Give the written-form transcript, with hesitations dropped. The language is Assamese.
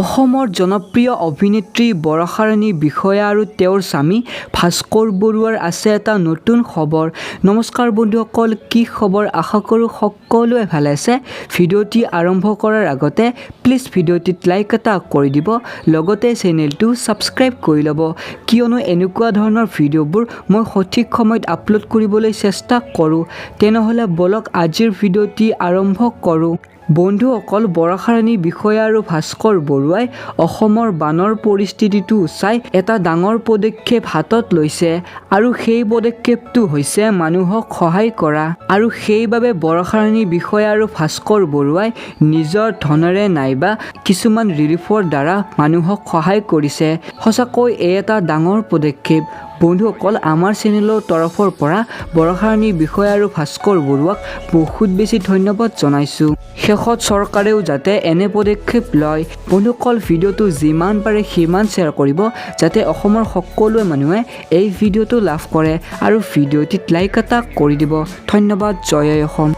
অসমৰ জনপ্ৰিয় অভিনেত্ৰী বৰষা ৰাণী বিষয়া আৰু তেওঁৰ স্বামী ভাস্কৰ বৰুৱাৰ আছে এটা নতুন খবৰ। নমস্কাৰ বন্ধুসকল, কি খবৰ? আশা কৰোঁ সকলোৱে ভালে আছে। ভিডিঅ'টি আৰম্ভ কৰাৰ আগতে প্লিজ ভিডিঅ'টিত লাইক এটা কৰি দিব, লগতে চেনেলটো ছাবস্ক্ৰাইব কৰি ল'ব, কিয়নো এনেকুৱা ধৰণৰ ভিডিঅ'বোৰ মই সঠিক সময়ত আপলোড কৰিবলৈ চেষ্টা কৰোঁ। তেনেহ'লে বলক আজিৰ ভিডিঅ'টি আৰম্ভ কৰোঁ। বন্ধুসকল, বৰষা ৰাণী বিষয়া আৰু ভাস্কৰ বৰুৱাই অসমৰ বানৰ পৰিস্থিতিটো চাই এটা ডাঙৰ পদক্ষেপ হাতত লৈছে আৰু সেই পদক্ষেপটো হৈছে মানুহক সহায় কৰা। আৰু সেইবাবে বৰষা ৰাণী বিষয়া আৰু ভাস্কৰ বৰুৱাই নিজৰ ধনেৰে নাইবা কিছুমান ৰিলিফৰ দ্বাৰা মানুহক সহায় কৰিছে। সঁচাকৈ এই এটা ডাঙৰ পদক্ষেপ। বন্ধুসকল, আমাৰ চেনেলৰ তৰফৰ পৰা বৰষা ৰাণী বিষয়া আৰু ভাস্কৰ বৰুৱাক বহুত বেছি ধন্যবাদ জনাইছোঁ। শেষত চৰকাৰেও যাতে এনে পদক্ষেপ লয়। বন্ধুসকল, ভিডিঅ'টো যিমান পাৰে সিমান শ্বেয়াৰ কৰিব, যাতে অসমৰ সকলো মানুহে এই ভিডিঅ'টো লাভ কৰে, আৰু ভিডিঅ'টিত লাইক এটা কৰি দিব। ধন্যবাদ। জয় অসম।